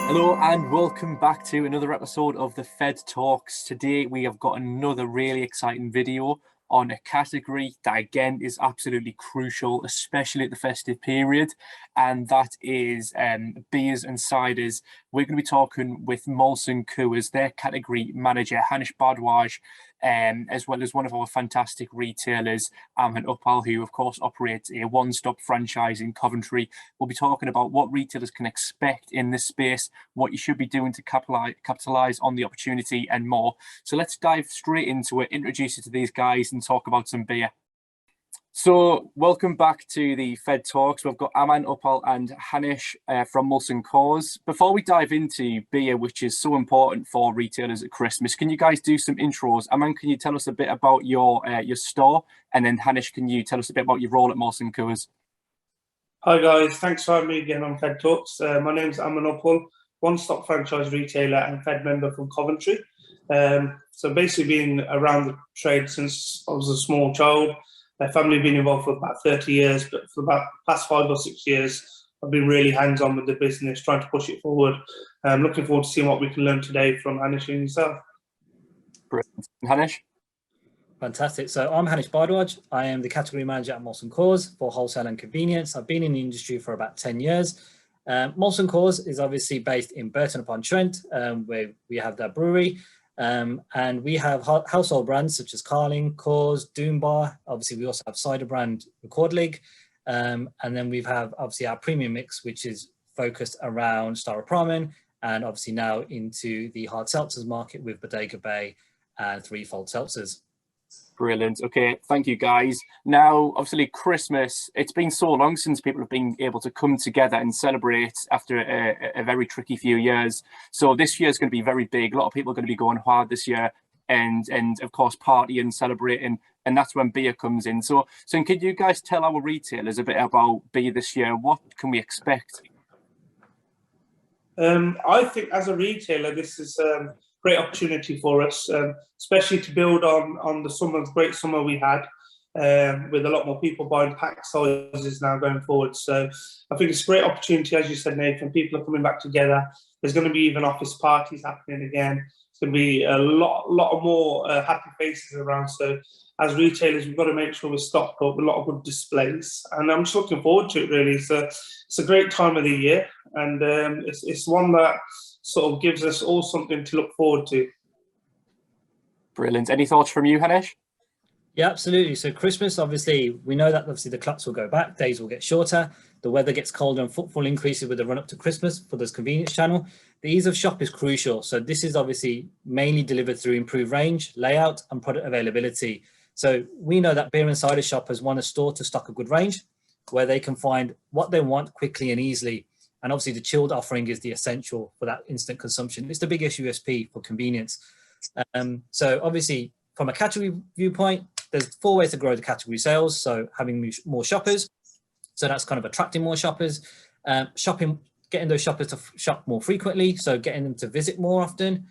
Hello and welcome back to another episode of the Fed Talks. Today we have got another really exciting video on a category that again is absolutely crucial, especially at the festive period, and that is beers and ciders. We're going to be talking with Molson Coors, their category manager, Hanish Bhardwaj, as well as one of our fantastic retailers, Aman Uppal, who of course operates a one-stop franchise in Coventry. We'll be talking about what retailers can expect in this space, what you should be doing to capitalize on the opportunity, and more. So let's dive straight into it, introduce you to these guys and talk about some beer. So welcome back to the Fed Talks. We've got Aman Uppal and Hanish from Molson Coors. Before we dive into beer, which is so important for retailers at Christmas, can you guys do some intros? Aman, can you tell us a bit about your store? And then Hanish, can you tell us a bit about your role at Molson Coors? Hi guys, thanks for having me again on Fed Talks. My name's Aman Uppal, one-stop franchise retailer and Fed member from Coventry. So basically been around the trade since I was a small child. My family been involved for about 30 years, but for about the past 5 or 6 years, I've been really hands-on with the business, trying to push it forward. I'm looking forward to seeing what we can learn today from Hanish and yourself. Brilliant. Hanish? Fantastic. So I'm Hanish Bhardwaj. I am the category manager at Molson Coors for wholesale and convenience. I've been in the industry for about 10 years. Molson Coors is obviously based in Burton-upon-Trent, where we have that brewery. And we have household brands such as Carling, Coors, Doombar. Obviously, we also have cider brand Record League. And then we have obviously our premium mix, which is focused around Staropramen and obviously now into the hard seltzers market with Bodega Bay and Threefold Seltzers. Brilliant. Okay, thank you guys. Now, obviously Christmas, it's been so long since people have been able to come together and celebrate after a very tricky few years. So this year is going to be very big. A lot of people are going to be going hard this year and of course partying, celebrating, and that's when beer comes in. So could you guys tell our retailers a bit about beer this year? What can we expect? I think as a retailer, this is great opportunity for us, especially to build on the great summer we had, with a lot more people buying pack sizes now going forward. So I think it's a great opportunity, as you said, Nathan. People are coming back together. There's going to be even office parties happening again. It's going to be a lot more happy faces around. So as retailers, we've got to make sure we're stocked up with a lot of good displays. And I'm just looking forward to it, really. It's a great time of the year, and it's one that sort of gives us all something to look forward to. Brilliant. Any thoughts from you, Hanish? Yeah, absolutely. So Christmas, obviously, we know that obviously the clocks will go back, days will get shorter, the weather gets colder and footfall increases with the run up to Christmas for this convenience channel. The ease of shop is crucial. So this is obviously mainly delivered through improved range, layout and product availability. So we know that beer and cider shoppers want a store to stock a good range where they can find what they want quickly and easily. And obviously the chilled offering is the essential for that instant consumption. It's the biggest USP for convenience. So obviously from a category viewpoint, there's 4 ways to grow the category sales. So having more shoppers. So that's kind of attracting more shoppers, getting those shoppers to shop more frequently. So getting them to visit more often.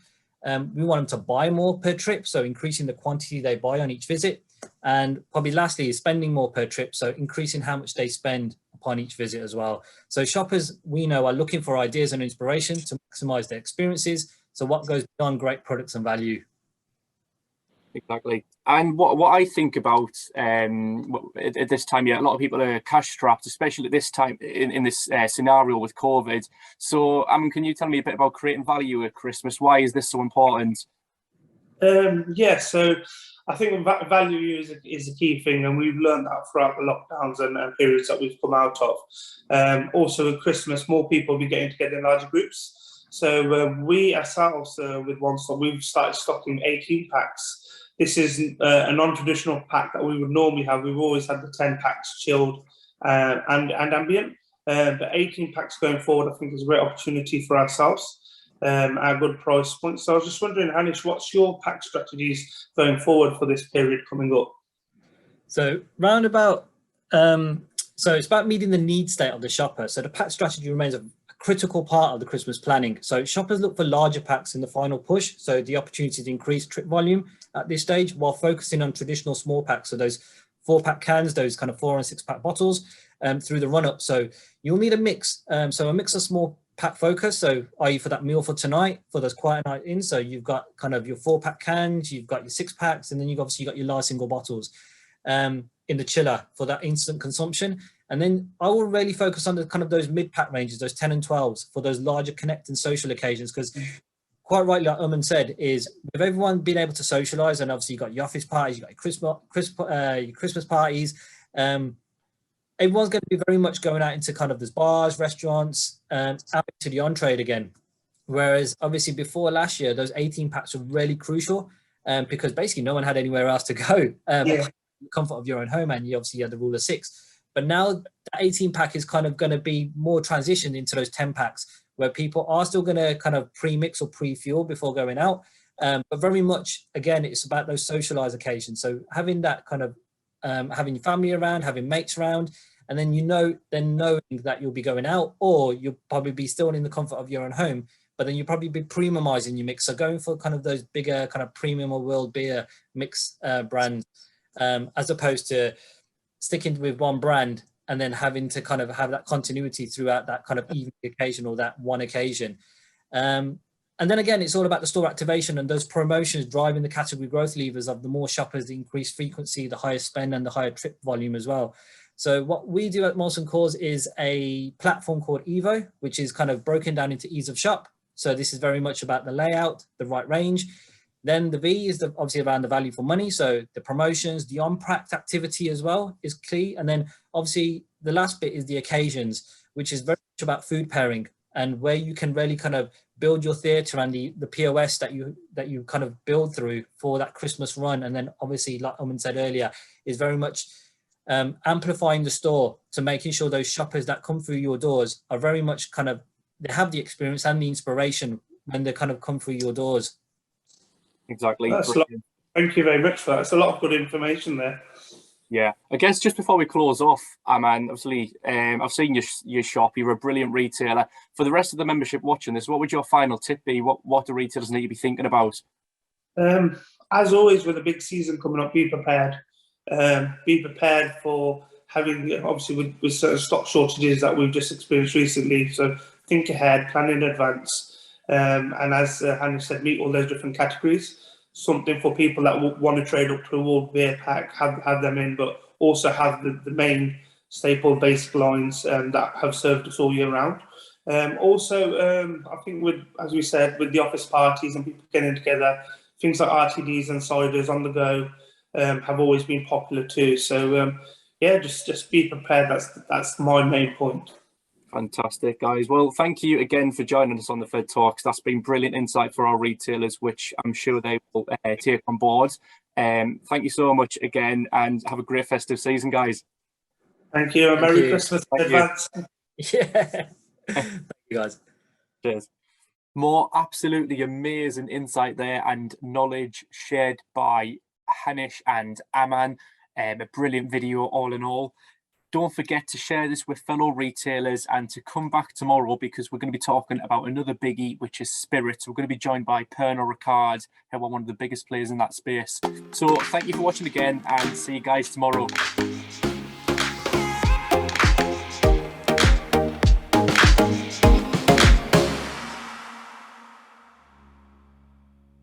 We want them to buy more per trip. So increasing the quantity they buy on each visit. And probably lastly is spending more per trip. So increasing how much they spend upon each visit as well. So shoppers, we know, are looking for ideas and inspiration to maximize their experiences. So what goes beyond great products and value? Exactly. And what I think about at this time, yeah, a lot of people are cash strapped, especially at this time in this scenario with COVID. So, can you tell me a bit about creating value at Christmas? Why is this so important? Yeah, so I think value is a key thing, and we've learned that throughout the lockdowns and periods that we've come out of. Also, at Christmas, more people will be getting together in larger groups. So we ourselves, with One Stop, we've started stocking 18 packs. This is a non-traditional pack that we would normally have. We've always had the 10 packs chilled and ambient, but 18 packs going forward, I think, is a great opportunity for ourselves. Our good price point. So I was just wondering, Hanish, what's your pack strategies going forward for this period coming up? So so it's about meeting the need state of the shopper. So the pack strategy remains a critical part of the Christmas planning. So shoppers look for larger packs in the final push. So the opportunity to increase trip volume at this stage while focusing on traditional small packs. So those 4-pack cans, those kind of 4 and 6-pack bottles through the run up. So you'll need a mix. So a mix of small pack focus. So i.e. for that meal for tonight, for those quiet night in. So you've got kind of your 4-pack cans, you've got your 6-packs, and then you've obviously got your large single bottles in the chiller for that instant consumption. And then I will really focus on the kind of those mid-pack ranges, those 10 and 12s for those larger connect and social occasions, because quite rightly, like Aman said, is with everyone being able to socialize, and obviously you've got your office parties, you've got your Christmas parties, everyone's going to be very much going out into kind of those bars, restaurants, out to the on-trade again. Whereas obviously before last year, those 18 packs were really crucial because basically no one had anywhere else to go. The comfort of your own home, and you obviously had the rule of 6. But now the 18 pack is kind of going to be more transitioned into those 10 packs, where people are still going to kind of pre-mix or pre-fuel before going out. But very much, again, it's about those socialized occasions. So having that kind of, having your family around, having mates around, and then knowing that you'll be going out, or you'll probably be still in the comfort of your own home, but then you'll probably be premiumizing your mix. So going for kind of those bigger kind of premium or world beer mix brands, as opposed to sticking with one brand and then having to kind of have that continuity throughout that kind of evening occasion or that one occasion. And then again, it's all about the store activation and those promotions driving the category growth levers of the more shoppers, the increased frequency, the higher spend, and the higher trip volume as well. So what we do at Molson Coors is a platform called Evo, which is kind of broken down into ease of shop. So this is very much about the layout, the right range. Then the V is obviously around the value for money. So the promotions, the on-pack activity as well is key. And then obviously the last bit is the occasions, which is very much about food pairing, and where you can really kind of build your theatre and the POS that you kind of build through for that Christmas run. And then obviously, like Aman said earlier, is very much amplifying the store to making sure those shoppers that come through your doors are very much kind of, they have the experience and the inspiration when they kind of come through your doors. Exactly. Thank you very much for that. It's a lot of good information there. Yeah, I guess just before we close off, Aman, obviously, I've seen your shop. You're a brilliant retailer. For the rest of the membership watching this, what would your final tip be? What do retailers need to be thinking about? As always, with a big season coming up, be prepared. Be prepared for having, obviously, with certain stock shortages that we've just experienced recently. So think ahead, plan in advance. And as Hanish said, meet all those different categories. Something for people that want to trade up to a world beer pack, have them in, but also have the main staple basic lines that have served us all year round. Also, I think as we said, with the office parties and people getting together, things like RTDs and ciders on the go have always been popular too. So yeah, just be prepared. That's my main point. Fantastic, guys. Well, thank you again for joining us on the Fed Talks. That's been brilliant insight for our retailers, which I'm sure they will take on board. Thank you so much again, and have a great festive season, guys. Thank you, and Merry Christmas in advance. Yeah. Thank you, guys. Cheers. More absolutely amazing insight there and knowledge shared by Hanish and Aman. A brilliant video all in all. Don't forget to share this with fellow retailers and to come back tomorrow, because we're going to be talking about another biggie, which is spirits. We're going to be joined by Pernod Ricard, who are one of the biggest players in that space. So thank you for watching again, and see you guys tomorrow.